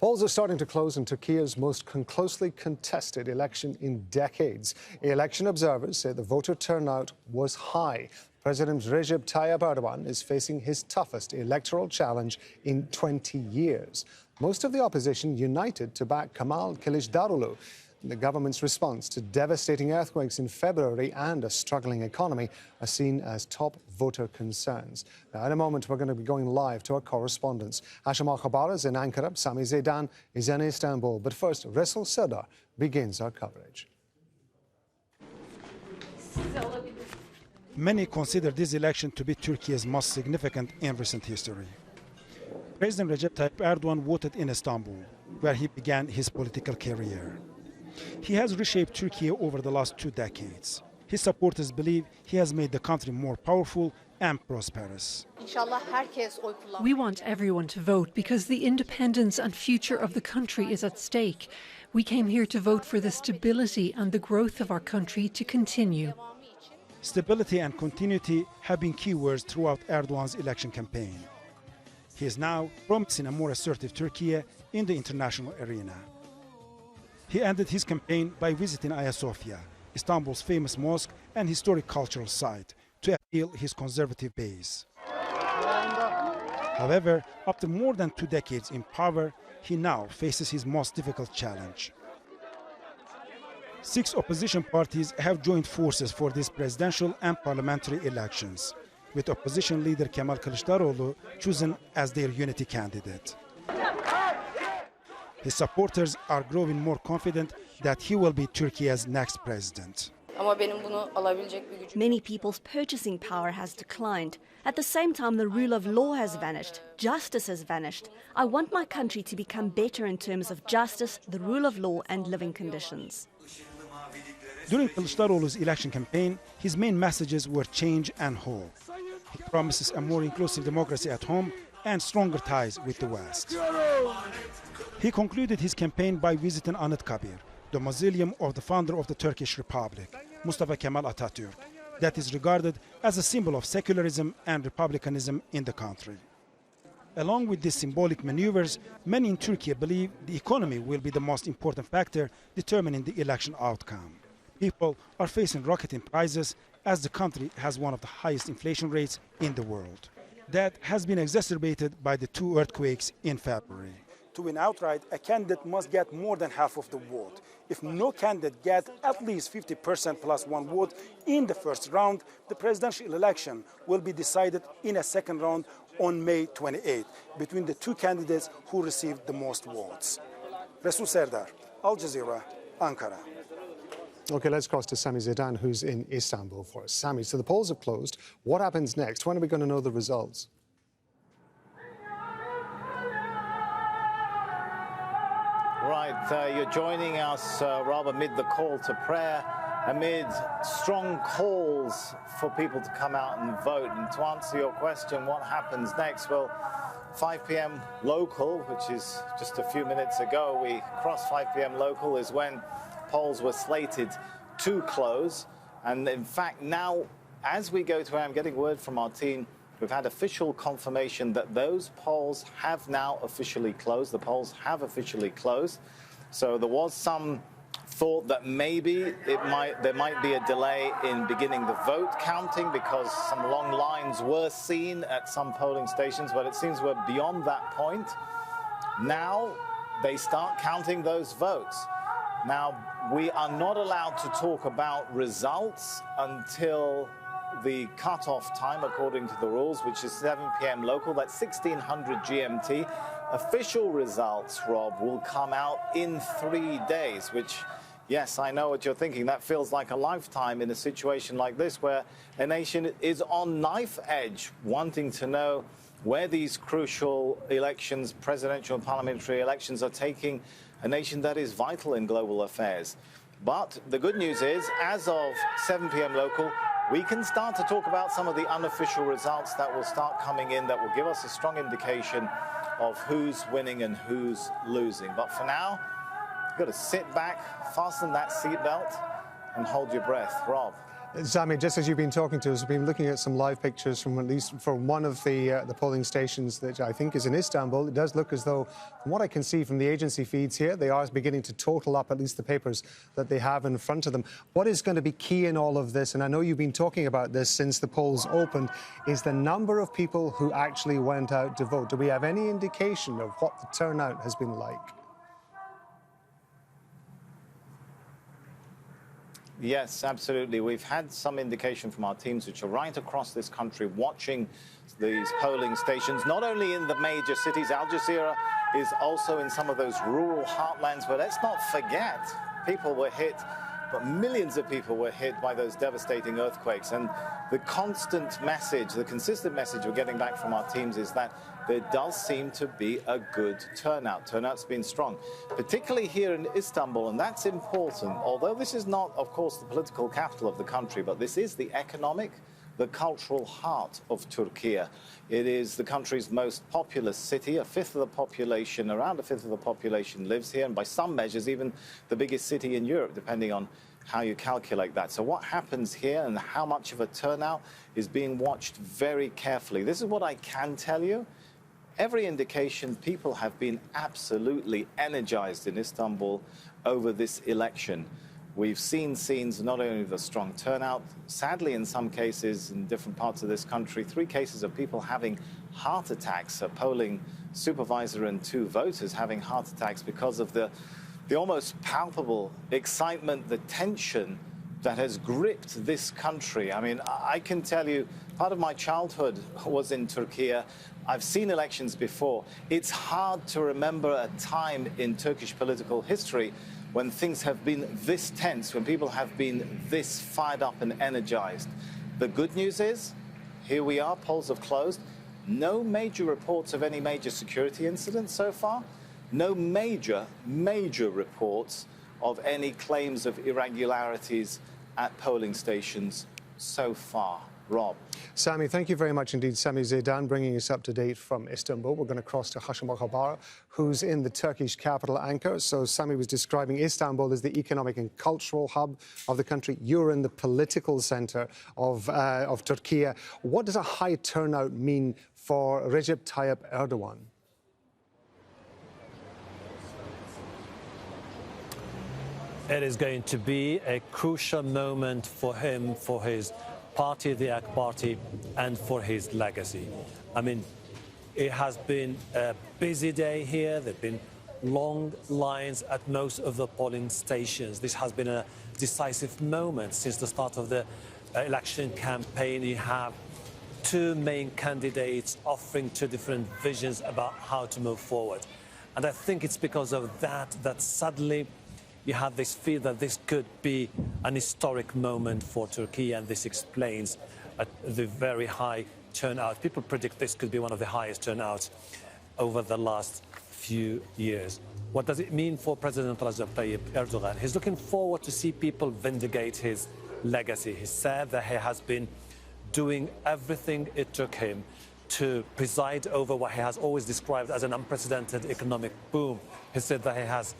Polls are starting to close in Turkey's most closely contested election in decades. Election observers say the voter turnout was high. President Recep Tayyip Erdogan is facing his toughest electoral challenge in 20 years. Most of the opposition united to back Kemal Kilicdaroglu. The government's response to devastating earthquakes in February and a struggling economy are seen as top voter concerns. Now, in a moment, we're going to be going live to our correspondents. Hashim Al-Khabar is in Ankara, Sami Zeidan is in Istanbul. But first, Resul Serdar begins our coverage. Many consider this election to be Turkey's most significant in recent history. President Recep Tayyip Erdogan voted in Istanbul, where he began his political career. He has reshaped Turkey over the last 2 decades. His supporters believe he has made the country more powerful and prosperous. We want everyone to vote because the independence and future of the country is at stake. We came here to vote for the stability and the growth of our country to continue. Stability and continuity have been keywords throughout Erdogan's election campaign. He is now promising a more assertive Turkey in the international arena. He ended his campaign by visiting Hagia Sophia, Istanbul's famous mosque and historic cultural site, to appeal his conservative base. However, after more than 2 decades in power, he now faces his most difficult challenge. 6 opposition parties have joined forces for these presidential and parliamentary elections, with opposition leader Kemal Kilicdaroglu chosen as their unity candidate. His supporters are growing more confident that he will be Turkey's next president. Many people's purchasing power has declined. At the same time, the rule of law has vanished. Justice has vanished. I want my country to become better in terms of justice, the rule of law and living conditions. During Kilicdaroglu's election campaign, his main messages were change and hope. He promises a more inclusive democracy at home and stronger ties with the West. He concluded his campaign by visiting Anıtkabir, the mausoleum of the founder of the Turkish Republic, Mustafa Kemal Atatürk, that is regarded as a symbol of secularism and republicanism in the country. Along with these symbolic maneuvers, many in Turkey believe the economy will be the most important factor determining the election outcome. People are facing rocketing prices as the country has one of the highest inflation rates in the world. That has been exacerbated by the 2 earthquakes in February. To win outright, a candidate must get more than half of the vote. If no candidate gets at least 50% plus 1 vote in the first round, the presidential election will be decided in a second round on May 28 between the 2 candidates who received the most votes. Resul Serdar, Al Jazeera, Ankara. OK, let's cross to Sami Zeidan, who's in Istanbul for us. Sami, so the polls have closed. What happens next? When are we going to know the results? Right, you're joining us, Rob, amid the call to prayer, amid strong calls for people to come out and vote. And to answer your question, what happens next? Well, 5 p.m. local, which is just a few minutes ago, we crossed 5 p.m. local, is when polls were slated to close. And in fact, now, as we go through, I'm getting word from our team, we've had official confirmation that those polls have now officially closed. The polls have officially closed. So there was some thought that maybe there might be a delay in beginning the vote counting because some long lines were seen at some polling stations, but it seems we're beyond that point. Now they start counting those votes. Now, we are not allowed to talk about results until the cutoff time, according to the rules, which is 7 p.m. local. That's 1600 GMT. Official results, Rob, will come out in 3 days, which, yes, I know what you're thinking. That feels like a lifetime in a situation like this, where a nation is on knife edge, wanting to know where these crucial elections, presidential and parliamentary elections, are taking a nation that is vital in global affairs. But the good news is, as of 7 p.m. local, we can start to talk about some of the unofficial results that will start coming in that will give us a strong indication of who's winning and who's losing. But for now, you've got to sit back, fasten that seatbelt, and hold your breath. Rob. Sami, just as you've been talking to us, we've been looking at some live pictures from at least from one of the polling stations that I think is in Istanbul. It does look as though, from what I can see from the agency feeds here, they are beginning to total up at least the papers that they have in front of them. What is going to be key in all of this, and I know you've been talking about this since the polls opened, is the number of people who actually went out to vote. Do we have any indication of what the turnout has been like? Yes, absolutely. We've had some indication from our teams which are right across this country watching these polling stations, not only in the major cities. Al Jazeera is also in some of those rural heartlands, but let's not forget, people were hit, but millions of people were hit by those devastating earthquakes. And the constant message, the consistent message we're getting back from our teams is that there does seem to be a good turnout. Turnout's been strong, particularly here in Istanbul, and that's important. Although this is not, of course, the political capital of the country, but this is the economic, the cultural heart of Turkey. It is the country's most populous city. Around a fifth of the population lives here, and by some measures, even the biggest city in Europe, depending on how you calculate that. So what happens here and how much of a turnout is being watched very carefully. This is what I can tell you. Every indication, people have been absolutely energized in Istanbul over this election. We've seen scenes not only of a strong turnout, sadly in some cases in different parts of this country, 3 cases of people having heart attacks, a polling supervisor and 2 voters having heart attacks because of the almost palpable excitement, the tension that has gripped this country. I mean, I can tell you, part of my childhood was in Turkey. I've seen elections before. It's hard to remember a time in Turkish political history when things have been this tense, when people have been this fired up and energized. The good news is, here we are, polls have closed. No major reports of any major security incidents so far. No major reports of any claims of irregularities at polling stations so far. Rob. Sami, thank you very much indeed. Sami Zeidan bringing us up to date from Istanbul. We're going to cross to Hashim Al-Khabar, who's in the Turkish capital, Ankara. So Sami was describing Istanbul as the economic and cultural hub of the country. You're in the political centre of Turkey. What does a high turnout mean for Recep Tayyip Erdogan? It is going to be a crucial moment for him, for his party, the AK Party, and for his legacy. I mean, it has been a busy day here. There have been long lines at most of the polling stations. This has been a decisive moment since the start of the election campaign. You have 2 main candidates offering 2 different visions about how to move forward. And I think it's because of that suddenly you have this feel that this could be an historic moment for Turkey, and this explains the very high turnout. People predict this could be one of the highest turnouts over the last few years. What does it mean for President Recep Tayyip Erdogan? He's looking forward to see people vindicate his legacy. He said that he has been doing everything it took him to preside over what he has always described as an unprecedented economic boom. He said that he has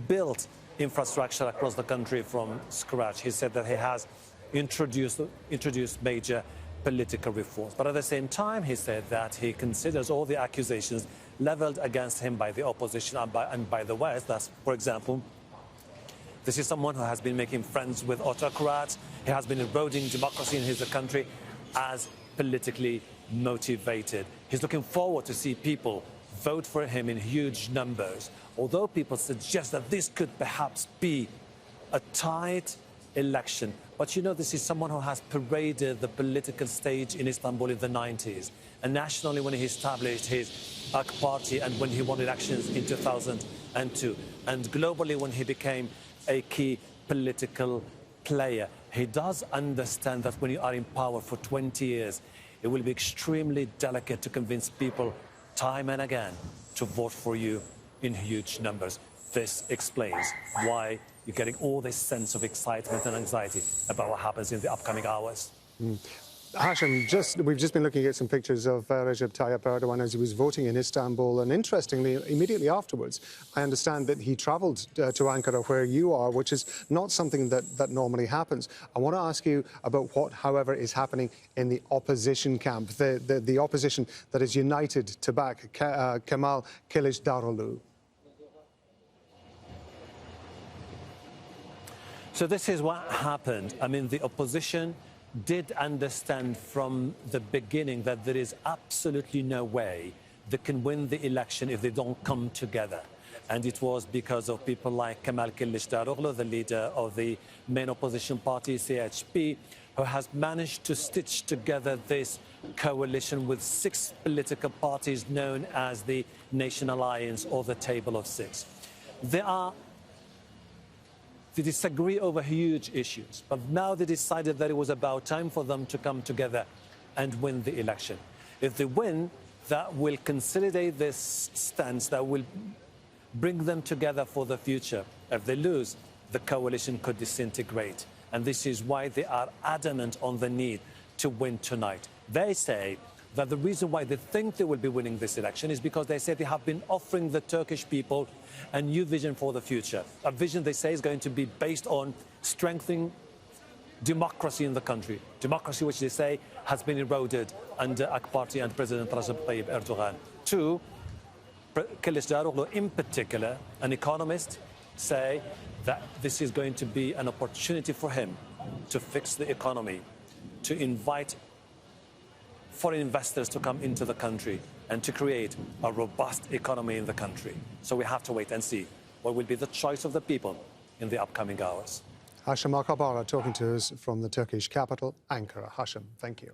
built infrastructure across the country from scratch. He said that he has introduced major political reforms. But at the same time, he said that he considers all the accusations leveled against him by the opposition and by the West. That's, for example, this is someone who has been making friends with autocrats. He has been eroding democracy in his country as politically motivated. He's looking forward to see people vote for him in huge numbers, although people suggest that this could perhaps be a tight election. But you know, this is someone who has paraded the political stage in Istanbul in the 90s, and nationally when he established his AK Party and when he won elections in 2002, and globally when he became a key political player. He does understand that when you are in power for 20 years, it will be extremely delicate to convince people time and again to vote for you in huge numbers. This explains why you're getting all this sense of excitement and anxiety about what happens in the upcoming hours. Hashim, we've just been looking at some pictures of Recep Tayyip Erdogan as he was voting in Istanbul, and interestingly, immediately afterwards, I understand that he travelled to Ankara, where you are, which is not something that normally happens. I want to ask you about what, however, is happening in the opposition camp, the opposition that is united to back Kemal Kilicdaroglu. So this is what happened. I mean, the opposition did understand from the beginning that there is absolutely no way they can win the election if they don't come together. And it was because of people like Kemal Kilicdaroglu, the leader of the main opposition party, CHP, who has managed to stitch together this coalition with 6 political parties known as the Nation Alliance or the Table of Six. They disagree over huge issues, but now they decided that it was about time for them to come together and win the election. If they win, that will consolidate this stance, that will bring them together for the future. If they lose, the coalition could disintegrate. And this is why they are adamant on the need to win tonight. They say that the reason why they think they will be winning this election is because they say they have been offering the Turkish people a new vision for the future. A vision, they say, is going to be based on strengthening democracy in the country. Democracy, which they say has been eroded under AK Party and President Recep Tayyip Erdogan. Two, Kilicdaroglu in particular, an economist, say that this is going to be an opportunity for him to fix the economy, to invite foreign investors to come into the country and to create a robust economy in the country. So we have to wait and see what will be the choice of the people in the upcoming hours. Hashim Al-Kabara talking to us from the Turkish capital, Ankara. Hashim, thank you.